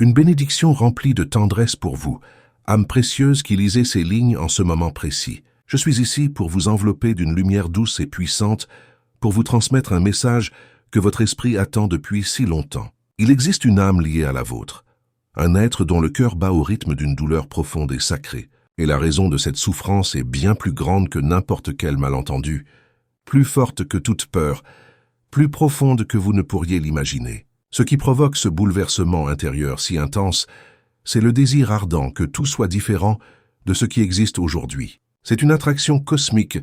Une bénédiction remplie de tendresse pour vous, âme précieuse qui lisez ces lignes en ce moment précis. Je suis ici pour vous envelopper d'une lumière douce et puissante, pour vous transmettre un message que votre esprit attend depuis si longtemps. Il existe une âme liée à la vôtre, un être dont le cœur bat au rythme d'une douleur profonde et sacrée. Et la raison de cette souffrance est bien plus grande que n'importe quel malentendu, plus forte que toute peur, plus profonde que vous ne pourriez l'imaginer. Ce qui provoque ce bouleversement intérieur si intense, c'est le désir ardent que tout soit différent de ce qui existe aujourd'hui. C'est une attraction cosmique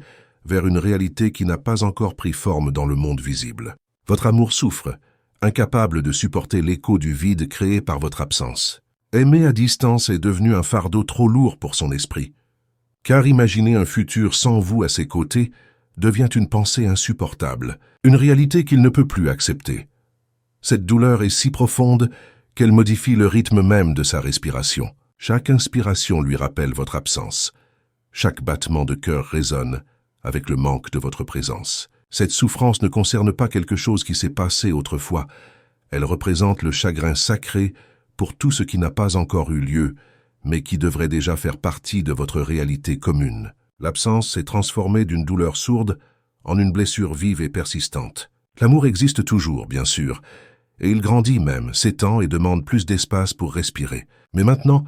vers une réalité qui n'a pas encore pris forme dans le monde visible. Votre amour souffre, incapable de supporter l'écho du vide créé par votre absence. Aimer à distance est devenu un fardeau trop lourd pour son esprit, car imaginer un futur sans vous à ses côtés devient une pensée insupportable, une réalité qu'il ne peut plus accepter. Cette douleur est si profonde qu'elle modifie le rythme même de sa respiration. Chaque inspiration lui rappelle votre absence. Chaque battement de cœur résonne avec le manque de votre présence. Cette souffrance ne concerne pas quelque chose qui s'est passé autrefois. Elle représente le chagrin sacré pour tout ce qui n'a pas encore eu lieu, mais qui devrait déjà faire partie de votre réalité commune. L'absence s'est transformée d'une douleur sourde en une blessure vive et persistante. L'amour existe toujours, bien sûr, et il grandit même, s'étend et demande plus d'espace pour respirer. Mais maintenant,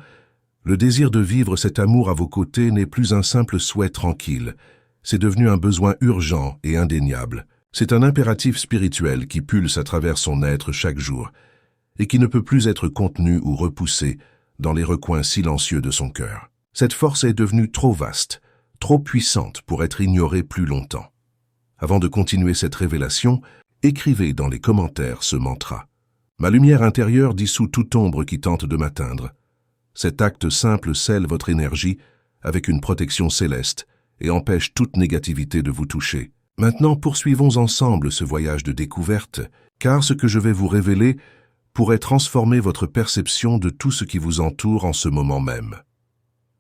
le désir de vivre cet amour à vos côtés n'est plus un simple souhait tranquille. C'est devenu un besoin urgent et indéniable. C'est un impératif spirituel qui pulse à travers son être chaque jour et qui ne peut plus être contenu ou repoussé dans les recoins silencieux de son cœur. Cette force est devenue trop vaste, trop puissante pour être ignorée plus longtemps. Avant de continuer cette révélation, écrivez dans les commentaires ce mantra. Ma lumière intérieure dissout toute ombre qui tente de m'atteindre. Cet acte simple scelle votre énergie avec une protection céleste et empêche toute négativité de vous toucher. Maintenant, poursuivons ensemble ce voyage de découverte, car ce que je vais vous révéler pourrait transformer votre perception de tout ce qui vous entoure en ce moment même.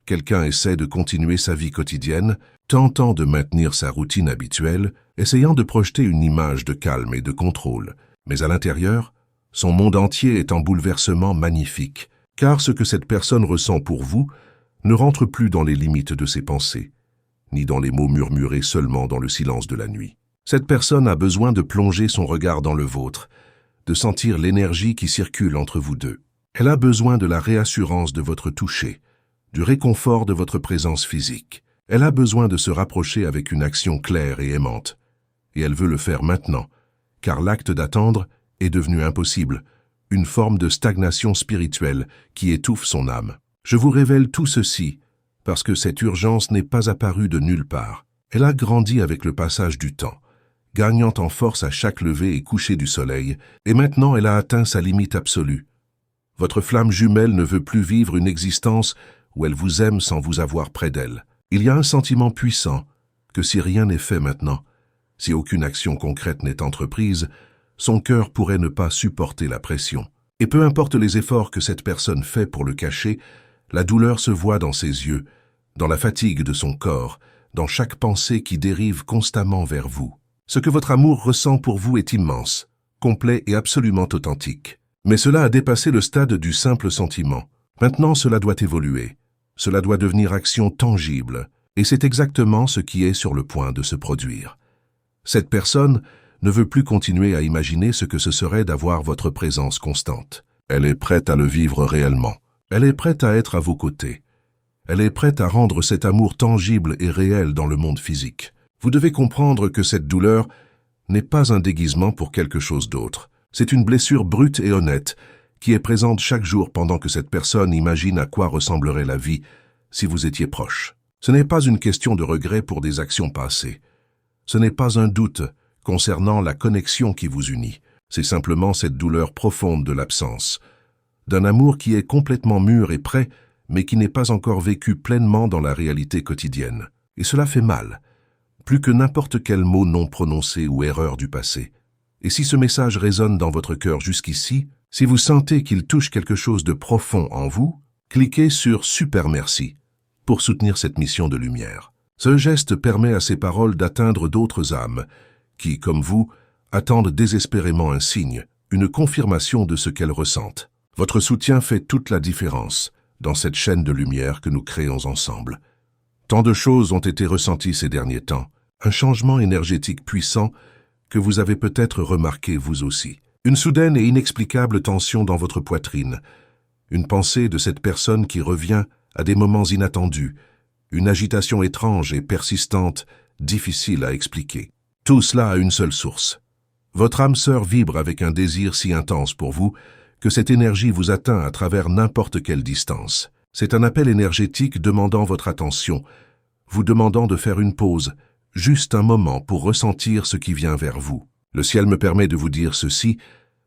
Quelqu'un essaie de continuer sa vie quotidienne, tentant de maintenir sa routine habituelle, essayant de projeter une image de calme et de contrôle. Mais à l'intérieur, son monde entier est en bouleversement magnifique, car ce que cette personne ressent pour vous ne rentre plus dans les limites de ses pensées, ni dans les mots murmurés seulement dans le silence de la nuit. Cette personne a besoin de plonger son regard dans le vôtre, de sentir l'énergie qui circule entre vous deux. Elle a besoin de la réassurance de votre toucher, du réconfort de votre présence physique. Elle a besoin de se rapprocher avec une action claire et aimante. Et elle veut le faire maintenant, car l'acte d'attendre est devenu impossible, une forme de stagnation spirituelle qui étouffe son âme. Je vous révèle tout ceci parce que cette urgence n'est pas apparue de nulle part. Elle a grandi avec le passage du temps, gagnant en force à chaque lever et coucher du soleil, et maintenant elle a atteint sa limite absolue. Votre flamme jumelle ne veut plus vivre une existence où elle vous aime sans vous avoir près d'elle. Il y a un sentiment puissant que si rien n'est fait maintenant, si aucune action concrète n'est entreprise, son cœur pourrait ne pas supporter la pression. Et peu importe les efforts que cette personne fait pour le cacher, la douleur se voit dans ses yeux, dans la fatigue de son corps, dans chaque pensée qui dérive constamment vers vous. Ce que votre amour ressent pour vous est immense, complet et absolument authentique. Mais cela a dépassé le stade du simple sentiment. Maintenant, cela doit évoluer. Cela doit devenir action tangible, et c'est exactement ce qui est sur le point de se produire. Cette personne ne veut plus continuer à imaginer ce que ce serait d'avoir votre présence constante. Elle est prête à le vivre réellement. Elle est prête à être à vos côtés. Elle est prête à rendre cet amour tangible et réel dans le monde physique. Vous devez comprendre que cette douleur n'est pas un déguisement pour quelque chose d'autre. C'est une blessure brute et honnête qui est présente chaque jour pendant que cette personne imagine à quoi ressemblerait la vie si vous étiez proche. Ce n'est pas une question de regret pour des actions passées. Ce n'est pas un doute concernant la connexion qui vous unit. C'est simplement cette douleur profonde de l'absence, d'un amour qui est complètement mûr et prêt, mais qui n'est pas encore vécu pleinement dans la réalité quotidienne. Et cela fait mal, plus que n'importe quel mot non prononcé ou erreur du passé. Et si ce message résonne dans votre cœur jusqu'ici, si vous sentez qu'il touche quelque chose de profond en vous, cliquez sur « Super merci » pour soutenir cette mission de lumière. Ce geste permet à ces paroles d'atteindre d'autres âmes qui, comme vous, attendent désespérément un signe, une confirmation de ce qu'elles ressentent. Votre soutien fait toute la différence dans cette chaîne de lumière que nous créons ensemble. Tant de choses ont été ressenties ces derniers temps, un changement énergétique puissant que vous avez peut-être remarqué vous aussi. Une soudaine et inexplicable tension dans votre poitrine, une pensée de cette personne qui revient à des moments inattendus, une agitation étrange et persistante, difficile à expliquer. Tout cela a une seule source. Votre âme sœur vibre avec un désir si intense pour vous que cette énergie vous atteint à travers n'importe quelle distance. C'est un appel énergétique demandant votre attention, vous demandant de faire une pause, juste un moment pour ressentir ce qui vient vers vous. Le ciel me permet de vous dire ceci,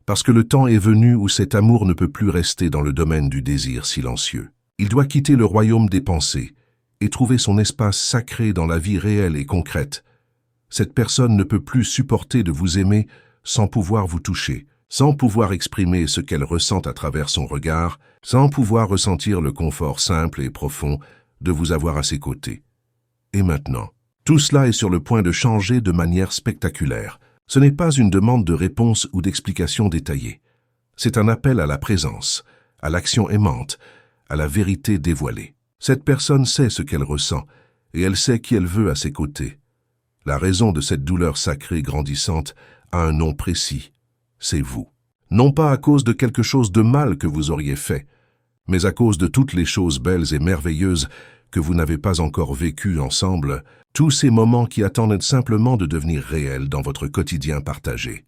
parce que le temps est venu où cet amour ne peut plus rester dans le domaine du désir silencieux. Il doit quitter le royaume des pensées et trouver son espace sacré dans la vie réelle et concrète. Cette personne ne peut plus supporter de vous aimer sans pouvoir vous toucher, sans pouvoir exprimer ce qu'elle ressent à travers son regard, sans pouvoir ressentir le confort simple et profond de vous avoir à ses côtés. Et maintenant, tout cela est sur le point de changer de manière spectaculaire. Ce n'est pas une demande de réponse ou d'explication détaillée. C'est un appel à la présence, à l'action aimante, à la vérité dévoilée. Cette personne sait ce qu'elle ressent, et elle sait qui elle veut à ses côtés. La raison de cette douleur sacrée grandissante a un nom précis, c'est vous. Non pas à cause de quelque chose de mal que vous auriez fait, mais à cause de toutes les choses belles et merveilleuses que vous n'avez pas encore vécues ensemble, tous ces moments qui attendent simplement de devenir réels dans votre quotidien partagé.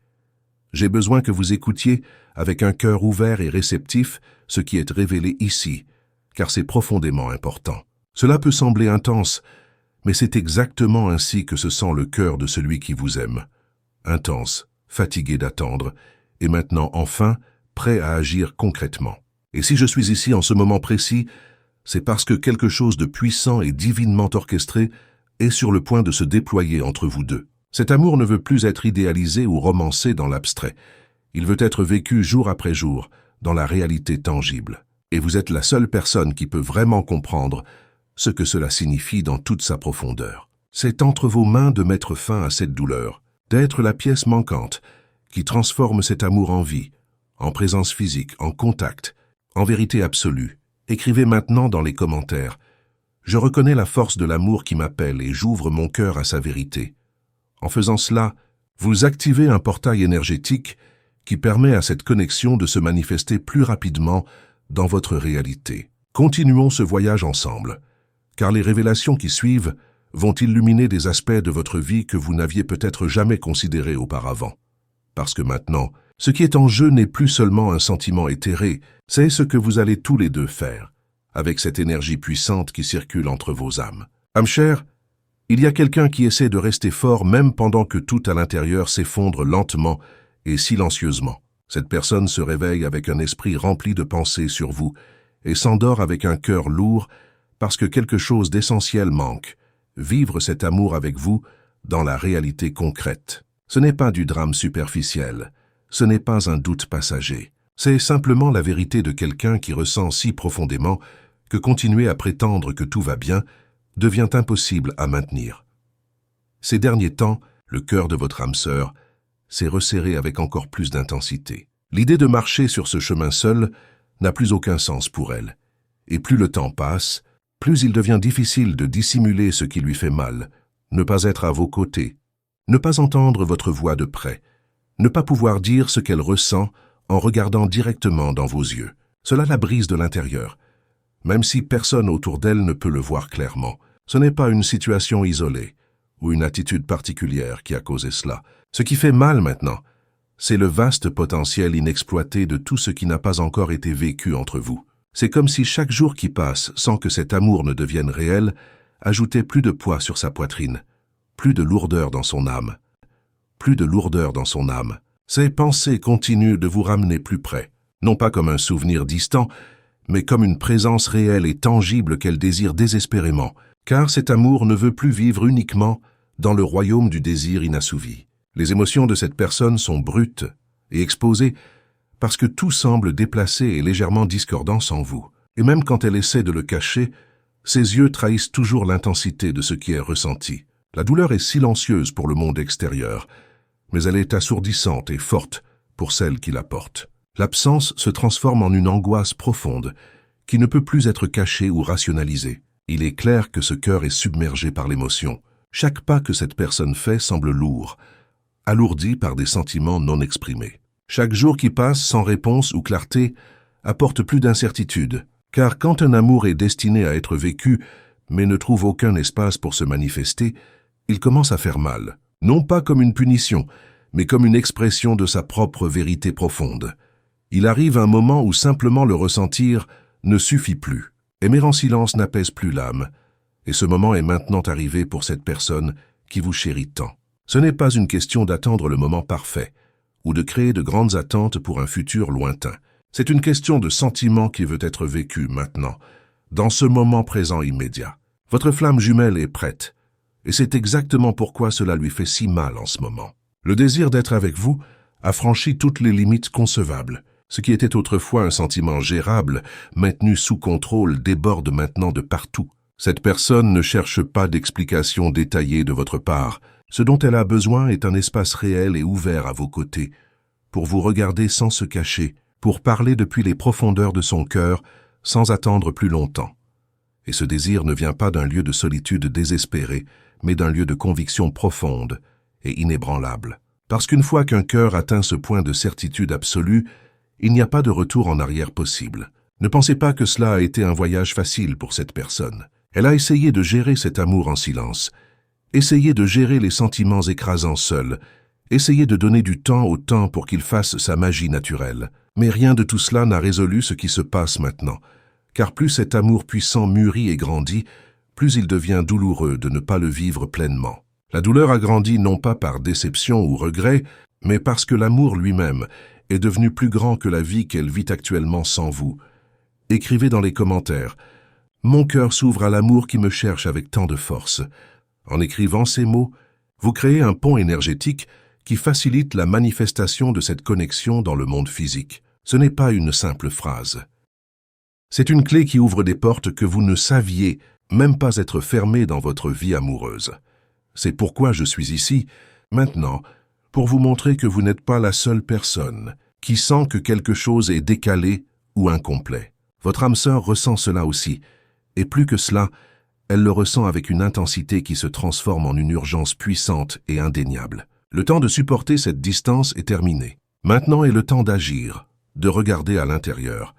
J'ai besoin que vous écoutiez avec un cœur ouvert et réceptif ce qui est révélé ici, car c'est profondément important. Cela peut sembler intense, mais c'est exactement ainsi que se sent le cœur de celui qui vous aime. Intense, fatigué d'attendre, et maintenant enfin prêt à agir concrètement. Et si je suis ici en ce moment précis, c'est parce que quelque chose de puissant et divinement orchestré est sur le point de se déployer entre vous deux. Cet amour ne veut plus être idéalisé ou romancé dans l'abstrait. Il veut être vécu jour après jour, dans la réalité tangible. Et vous êtes la seule personne qui peut vraiment comprendre ce que cela signifie dans toute sa profondeur. C'est entre vos mains de mettre fin à cette douleur, d'être la pièce manquante qui transforme cet amour en vie, en présence physique, en contact, en vérité absolue. Écrivez maintenant dans les commentaires « Je reconnais la force de l'amour qui m'appelle et j'ouvre mon cœur à sa vérité ». En faisant cela, vous activez un portail énergétique qui permet à cette connexion de se manifester plus rapidement dans votre réalité. Continuons ce voyage ensemble, car les révélations qui suivent vont illuminer des aspects de votre vie que vous n'aviez peut-être jamais considérés auparavant. Parce que maintenant, ce qui est en jeu n'est plus seulement un sentiment éthéré, c'est ce que vous allez tous les deux faire, avec cette énergie puissante qui circule entre vos âmes. Âme chère, il y a quelqu'un qui essaie de rester fort même pendant que tout à l'intérieur s'effondre lentement et silencieusement. Cette personne se réveille avec un esprit rempli de pensées sur vous et s'endort avec un cœur lourd parce que quelque chose d'essentiel manque. Vivre cet amour avec vous dans la réalité concrète. Ce n'est pas du drame superficiel, ce n'est pas un doute passager. C'est simplement la vérité de quelqu'un qui ressent si profondément que continuer à prétendre que tout va bien devient impossible à maintenir. Ces derniers temps, le cœur de votre âme sœur s'est resserré avec encore plus d'intensité. L'idée de marcher sur ce chemin seul n'a plus aucun sens pour elle. Et plus le temps passe, plus il devient difficile de dissimuler ce qui lui fait mal, ne pas être à vos côtés, ne pas entendre votre voix de près, ne pas pouvoir dire ce qu'elle ressent en regardant directement dans vos yeux. Cela la brise de l'intérieur, même si personne autour d'elle ne peut le voir clairement. Ce n'est pas une situation isolée ou une attitude particulière qui a causé cela. Ce qui fait mal maintenant, c'est le vaste potentiel inexploité de tout ce qui n'a pas encore été vécu entre vous. C'est comme si chaque jour qui passe, sans que cet amour ne devienne réel, ajoutait plus de poids sur sa poitrine, plus de lourdeur dans son âme. Plus de lourdeur dans son âme. Ces pensées continuent de vous ramener plus près, non pas comme un souvenir distant, mais comme une présence réelle et tangible qu'elle désire désespérément, car cet amour ne veut plus vivre uniquement dans le royaume du désir inassouvi. Les émotions de cette personne sont brutes et exposées parce que tout semble déplacé et légèrement discordant sans vous. Et même quand elle essaie de le cacher, ses yeux trahissent toujours l'intensité de ce qui est ressenti. La douleur est silencieuse pour le monde extérieur, mais elle est assourdissante et forte pour celle qui la porte. L'absence se transforme en une angoisse profonde qui ne peut plus être cachée ou rationalisée. Il est clair que ce cœur est submergé par l'émotion. Chaque pas que cette personne fait semble lourd, alourdi par des sentiments non exprimés. Chaque jour qui passe sans réponse ou clarté apporte plus d'incertitude, car quand un amour est destiné à être vécu, mais ne trouve aucun espace pour se manifester, il commence à faire mal, non pas comme une punition, mais comme une expression de sa propre vérité profonde. Il arrive un moment où simplement le ressentir ne suffit plus. Aimer en silence n'apaise plus l'âme, et ce moment est maintenant arrivé pour cette personne qui vous chérit tant. Ce n'est pas une question d'attendre le moment parfait, ou de créer de grandes attentes pour un futur lointain. C'est une question de sentiment qui veut être vécu maintenant, dans ce moment présent immédiat. Votre flamme jumelle est prête, et c'est exactement pourquoi cela lui fait si mal en ce moment. Le désir d'être avec vous a franchi toutes les limites concevables. Ce qui était autrefois un sentiment gérable, maintenu sous contrôle, déborde maintenant de partout. Cette personne ne cherche pas d'explication détaillée de votre part. Ce dont elle a besoin est un espace réel et ouvert à vos côtés, pour vous regarder sans se cacher, pour parler depuis les profondeurs de son cœur, sans attendre plus longtemps. Et ce désir ne vient pas d'un lieu de solitude désespérée, mais d'un lieu de conviction profonde et inébranlable. Parce qu'une fois qu'un cœur atteint ce point de certitude absolue, il n'y a pas de retour en arrière possible. Ne pensez pas que cela a été un voyage facile pour cette personne. Elle a essayé de gérer cet amour en silence, essayé de gérer les sentiments écrasants seule, essayé de donner du temps au temps pour qu'il fasse sa magie naturelle. Mais rien de tout cela n'a résolu ce qui se passe maintenant, car plus cet amour puissant mûrit et grandit, plus il devient douloureux de ne pas le vivre pleinement. La douleur a grandi non pas par déception ou regret, mais parce que l'amour lui-même est devenu plus grand que la vie qu'elle vit actuellement sans vous. Écrivez dans les commentaires « Mon cœur s'ouvre à l'amour qui me cherche avec tant de force ». En écrivant ces mots, vous créez un pont énergétique qui facilite la manifestation de cette connexion dans le monde physique. Ce n'est pas une simple phrase. C'est une clé qui ouvre des portes que vous ne saviez même pas être fermées dans votre vie amoureuse. C'est pourquoi je suis ici, maintenant, pour vous montrer que vous n'êtes pas la seule personne qui sent que quelque chose est décalé ou incomplet. Votre âme sœur ressent cela aussi, et plus que cela, elle le ressent avec une intensité qui se transforme en une urgence puissante et indéniable. Le temps de supporter cette distance est terminé. Maintenant est le temps d'agir, de regarder à l'intérieur,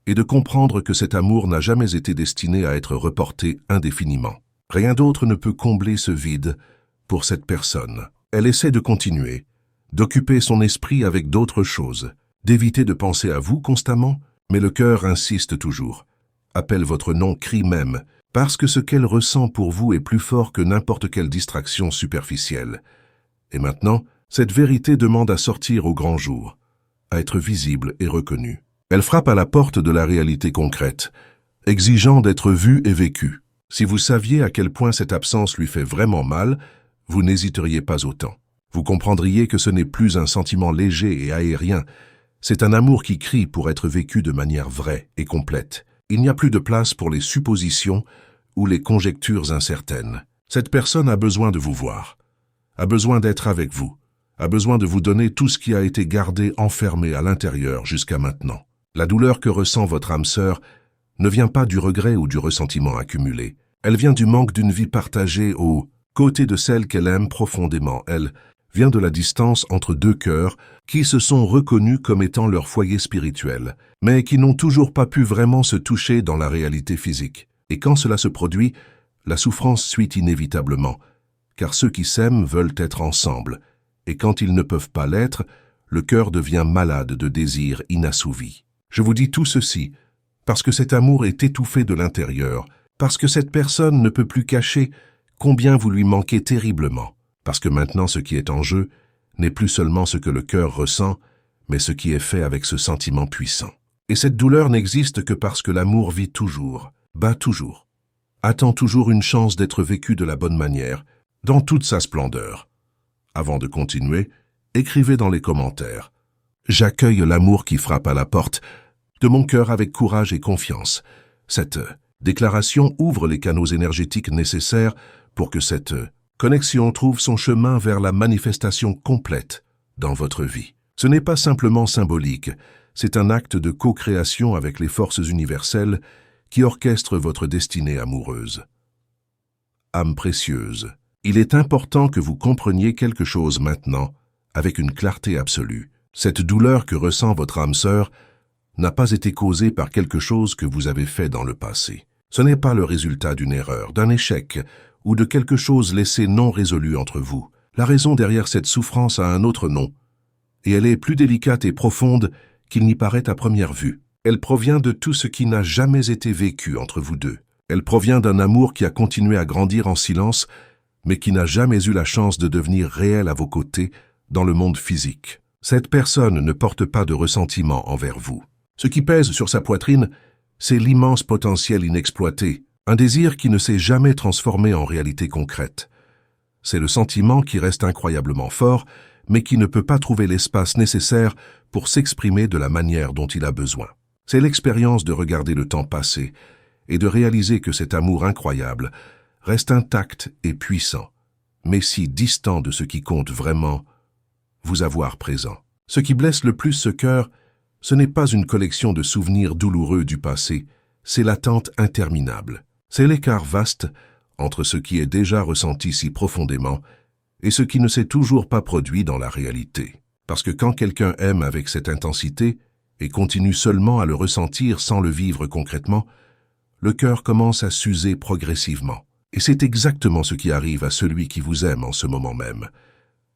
et de comprendre que cet amour n'a jamais été destiné à être reporté indéfiniment. Rien d'autre ne peut combler ce vide pour cette personne. Elle essaie de continuer, d'occuper son esprit avec d'autres choses, d'éviter de penser à vous constamment, mais le cœur insiste toujours. Appelle votre nom, crie même, parce que ce qu'elle ressent pour vous est plus fort que n'importe quelle distraction superficielle. Et maintenant, cette vérité demande à sortir au grand jour, à être visible et reconnue. Elle frappe à la porte de la réalité concrète, exigeant d'être vue et vécue. Si vous saviez à quel point cette absence lui fait vraiment mal, vous n'hésiteriez pas autant. Vous comprendriez que ce n'est plus un sentiment léger et aérien, c'est un amour qui crie pour être vécu de manière vraie et complète. Il n'y a plus de place pour les suppositions ou les conjectures incertaines. Cette personne a besoin de vous voir, a besoin d'être avec vous, a besoin de vous donner tout ce qui a été gardé enfermé à l'intérieur jusqu'à maintenant. La douleur que ressent votre âme sœur ne vient pas du regret ou du ressentiment accumulé. Elle vient du manque d'une vie partagée aux côtés de celle qu'elle aime profondément. Elle vient de la distance entre deux cœurs qui se sont reconnus comme étant leur foyer spirituel, mais qui n'ont toujours pas pu vraiment se toucher dans la réalité physique. Et quand cela se produit, la souffrance suit inévitablement, car ceux qui s'aiment veulent être ensemble, et quand ils ne peuvent pas l'être, le cœur devient malade de désirs inassouvis. Je vous dis tout ceci parce que cet amour est étouffé de l'intérieur, parce que cette personne ne peut plus cacher combien vous lui manquez terriblement, parce que maintenant ce qui est en jeu n'est plus seulement ce que le cœur ressent, mais ce qui est fait avec ce sentiment puissant. Et cette douleur n'existe que parce que l'amour vit toujours, bat toujours, attend toujours une chance d'être vécu de la bonne manière, dans toute sa splendeur. Avant de continuer, écrivez dans les commentaires « J'accueille l'amour qui frappe à la porte de mon cœur avec courage et confiance. » Cette déclaration ouvre les canaux énergétiques nécessaires pour que cette connexion trouve son chemin vers la manifestation complète dans votre vie. Ce n'est pas simplement symbolique, C'est un acte de co-création avec les forces universelles qui orchestrent votre destinée amoureuse. Âme précieuse, il est important que vous compreniez quelque chose maintenant, avec une clarté absolue. Cette douleur que ressent votre âme sœur n'a pas été causée par quelque chose que vous avez fait dans le passé. Ce n'est pas le résultat d'une erreur, d'un échec ou de quelque chose laissé non résolu entre vous. La raison derrière cette souffrance a un autre nom, et elle est plus délicate et profonde qu'il n'y paraît à première vue. Elle provient de tout ce qui n'a jamais été vécu entre vous deux. Elle provient d'un amour qui a continué à grandir en silence, mais qui n'a jamais eu la chance de devenir réel à vos côtés dans le monde physique. Cette personne ne porte pas de ressentiment envers vous. Ce qui pèse sur sa poitrine, c'est l'immense potentiel inexploité, un désir qui ne s'est jamais transformé en réalité concrète. C'est le sentiment qui reste incroyablement fort, mais qui ne peut pas trouver l'espace nécessaire pour s'exprimer de la manière dont il a besoin. C'est l'expérience de regarder le temps passer et de réaliser que cet amour incroyable reste intact et puissant, mais si distant de ce qui compte vraiment, vous avoir présent. Ce qui blesse le plus ce cœur, ce n'est pas une collection de souvenirs douloureux du passé, c'est l'attente interminable. C'est l'écart vaste entre ce qui est déjà ressenti si profondément et ce qui ne s'est toujours pas produit dans la réalité. Parce que quand quelqu'un aime avec cette intensité et continue seulement à le ressentir sans le vivre concrètement, le cœur commence à s'user progressivement. Et c'est exactement ce qui arrive à celui qui vous aime en ce moment même.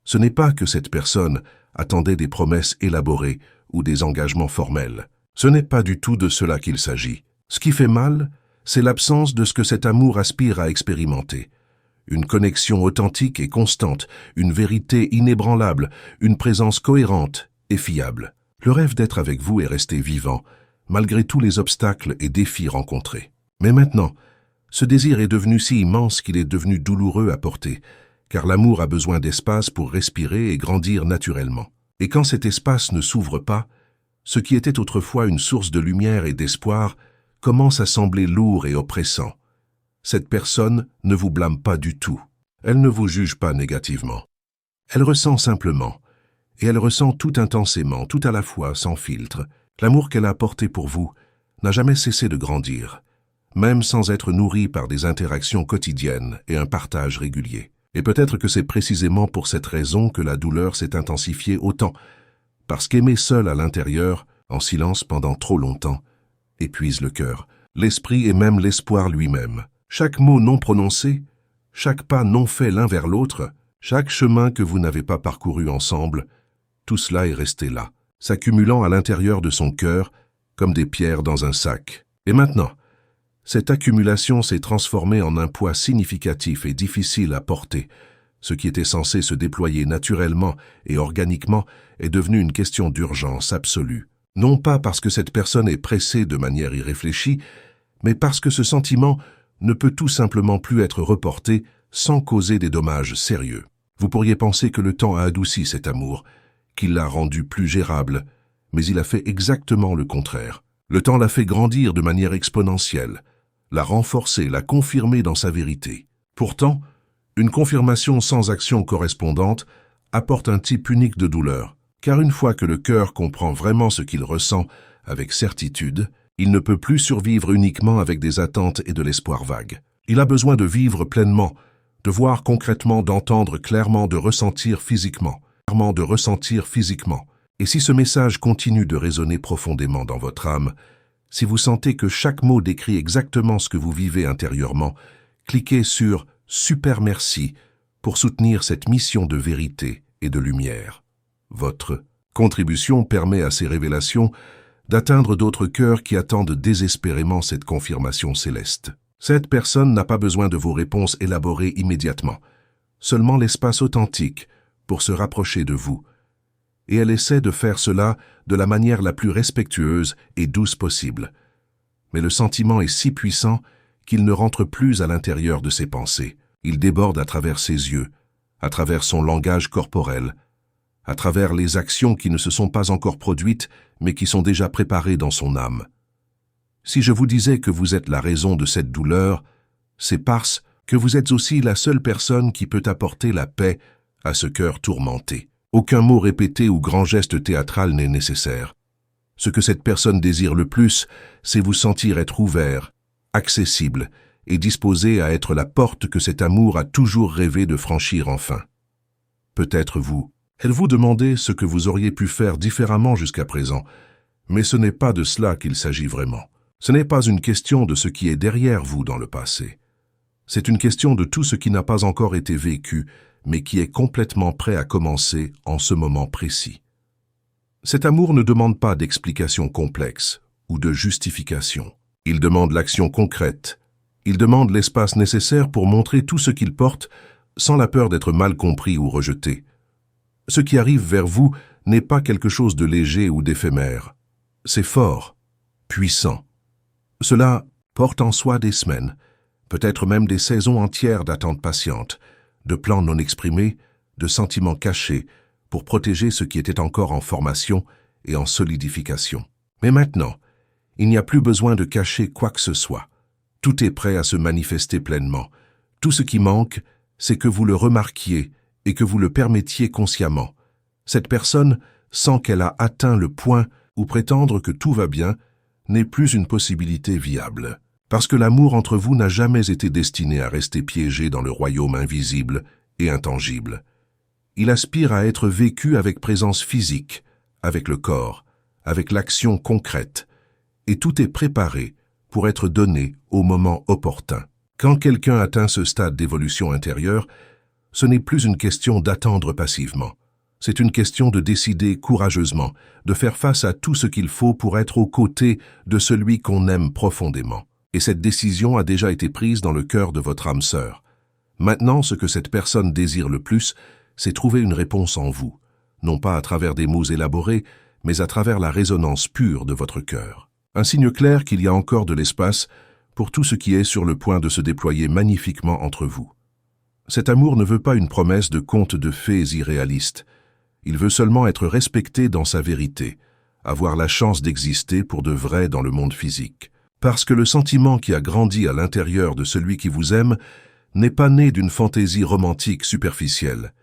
Ce n'est pas que cette personne attendait des promesses élaborées ou des engagements formels. Ce n'est pas du tout de cela qu'il s'agit. Ce qui fait mal, c'est l'absence de ce que cet amour aspire à expérimenter. Une connexion authentique et constante, une vérité inébranlable, une présence cohérente et fiable. Le rêve d'être avec vous est resté vivant, malgré tous les obstacles et défis rencontrés. Mais maintenant, ce désir est devenu si immense qu'il est devenu douloureux à porter, car l'amour a besoin d'espace pour respirer et grandir naturellement. Et quand cet espace ne s'ouvre pas, ce qui était autrefois une source de lumière et d'espoir commence à sembler lourd et oppressant. Cette personne ne vous blâme pas du tout. Elle ne vous juge pas négativement. Elle ressent simplement, et elle ressent tout intensément, tout à la fois, sans filtre. L'amour qu'elle a porté pour vous n'a jamais cessé de grandir, même sans être nourri par des interactions quotidiennes et un partage régulier. Et peut-être que c'est précisément pour cette raison que la douleur s'est intensifiée autant, parce qu'aimer seul à l'intérieur, en silence pendant trop longtemps, épuise le cœur, l'esprit et même l'espoir lui-même. Chaque mot non prononcé, chaque pas non fait l'un vers l'autre, chaque chemin que vous n'avez pas parcouru ensemble, tout cela est resté là, s'accumulant à l'intérieur de son cœur comme des pierres dans un sac. Et maintenant, cette accumulation s'est transformée en un poids significatif et difficile à porter. Ce qui était censé se déployer naturellement et organiquement est devenu une question d'urgence absolue. Non pas parce que cette personne est pressée de manière irréfléchie, mais parce que ce sentiment ne peut tout simplement plus être reporté sans causer des dommages sérieux. Vous pourriez penser que le temps a adouci cet amour, qu'il l'a rendu plus gérable, mais il a fait exactement le contraire. Le temps l'a fait grandir de manière exponentielle, l'a renforcé, l'a confirmé dans sa vérité. Pourtant, une confirmation sans action correspondante apporte un type unique de douleur, car une fois que le cœur comprend vraiment ce qu'il ressent avec certitude, il ne peut plus survivre uniquement avec des attentes et de l'espoir vague. Il a besoin de vivre pleinement, de voir concrètement, d'entendre clairement, de ressentir physiquement. Et si ce message continue de résonner profondément dans votre âme, si vous sentez que chaque mot décrit exactement ce que vous vivez intérieurement, cliquez sur « Super merci » pour soutenir cette mission de vérité et de lumière. Votre contribution permet à ces révélations d'atteindre d'autres cœurs qui attendent désespérément cette confirmation céleste. Cette personne n'a pas besoin de vos réponses élaborées immédiatement, seulement l'espace authentique pour se rapprocher de vous. Et elle essaie de faire cela de la manière la plus respectueuse et douce possible. Mais le sentiment est si puissant qu'il ne rentre plus à l'intérieur de ses pensées. Il déborde à travers ses yeux, à travers son langage corporel, à travers les actions qui ne se sont pas encore produites, mais qui sont déjà préparées dans son âme. Si je vous disais que vous êtes la raison de cette douleur, c'est parce que vous êtes aussi la seule personne qui peut apporter la paix à ce cœur tourmenté. Aucun mot répété ou grand geste théâtral n'est nécessaire. Ce que cette personne désire le plus, c'est vous sentir être ouvert, accessible et disposé à être la porte que cet amour a toujours rêvé de franchir enfin. Peut-être vous. Elle vous demandait ce que vous auriez pu faire différemment jusqu'à présent, mais ce n'est pas de cela qu'il s'agit vraiment. Ce n'est pas une question de ce qui est derrière vous dans le passé. C'est une question de tout ce qui n'a pas encore été vécu, mais qui est complètement prêt à commencer en ce moment précis. Cet amour ne demande pas d'explication complexe ou de justification. Il demande l'action concrète. Il demande l'espace nécessaire pour montrer tout ce qu'il porte sans la peur d'être mal compris ou rejeté. Ce qui arrive vers vous n'est pas quelque chose de léger ou d'éphémère. C'est fort, puissant. Cela porte en soi des semaines, peut-être même des saisons entières d'attente patiente, de plans non exprimés, de sentiments cachés, pour protéger ce qui était encore en formation et en solidification. Mais maintenant, il n'y a plus besoin de cacher quoi que ce soit. Tout est prêt à se manifester pleinement. Tout ce qui manque, c'est que vous le remarquiez et que vous le permettiez consciemment. Cette personne sent qu'elle a atteint le point où prétendre que tout va bien n'est plus une possibilité viable. Parce que l'amour entre vous n'a jamais été destiné à rester piégé dans le royaume invisible et intangible. Il aspire à être vécu avec présence physique, avec le corps, avec l'action concrète. Et tout est préparé pour être donné au moment opportun. Quand quelqu'un atteint ce stade d'évolution intérieure, ce n'est plus une question d'attendre passivement. C'est une question de décider courageusement, de faire face à tout ce qu'il faut pour être aux côtés de celui qu'on aime profondément. Et cette décision a déjà été prise dans le cœur de votre âme sœur. Maintenant, ce que cette personne désire le plus, c'est trouver une réponse en vous, non pas à travers des mots élaborés, mais à travers la résonance pure de votre cœur. Un signe clair qu'il y a encore de l'espace pour tout ce qui est sur le point de se déployer magnifiquement entre vous. Cet amour ne veut pas une promesse de conte de fées irréalistes. Il veut seulement être respecté dans sa vérité, avoir la chance d'exister pour de vrai dans le monde physique. Parce que le sentiment qui a grandi à l'intérieur de celui qui vous aime n'est pas né d'une fantaisie romantique superficielle.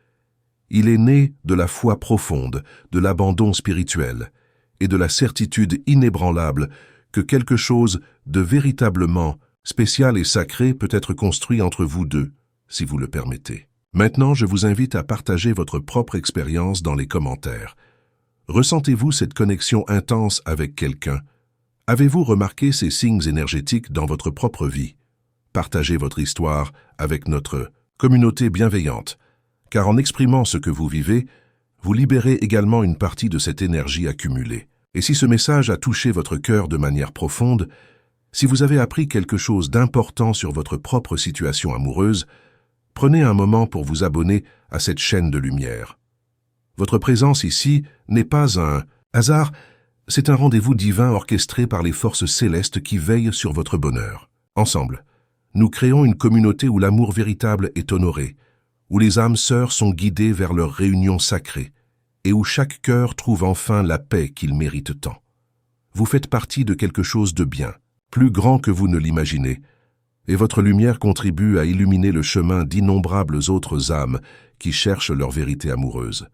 Il est né de la foi profonde, de l'abandon spirituel et de la certitude inébranlable que quelque chose de véritablement spécial et sacré peut être construit entre vous deux, si vous le permettez. Maintenant, je vous invite à partager votre propre expérience dans les commentaires. Ressentez-vous cette connexion intense avec quelqu'un? Avez-vous remarqué ces signes énergétiques dans votre propre vie? Partagez votre histoire avec notre communauté bienveillante, car en exprimant ce que vous vivez, vous libérez également une partie de cette énergie accumulée. Et si ce message a touché votre cœur de manière profonde, si vous avez appris quelque chose d'important sur votre propre situation amoureuse, prenez un moment pour vous abonner à cette chaîne de lumière. Votre présence ici n'est pas un hasard, c'est un rendez-vous divin orchestré par les forces célestes qui veillent sur votre bonheur. Ensemble, nous créons une communauté où l'amour véritable est honoré, où les âmes sœurs sont guidées vers leur réunion sacrée, et où chaque cœur trouve enfin la paix qu'il mérite tant. Vous faites partie de quelque chose de bien, plus grand que vous ne l'imaginez, et votre lumière contribue à illuminer le chemin d'innombrables autres âmes qui cherchent leur vérité amoureuse.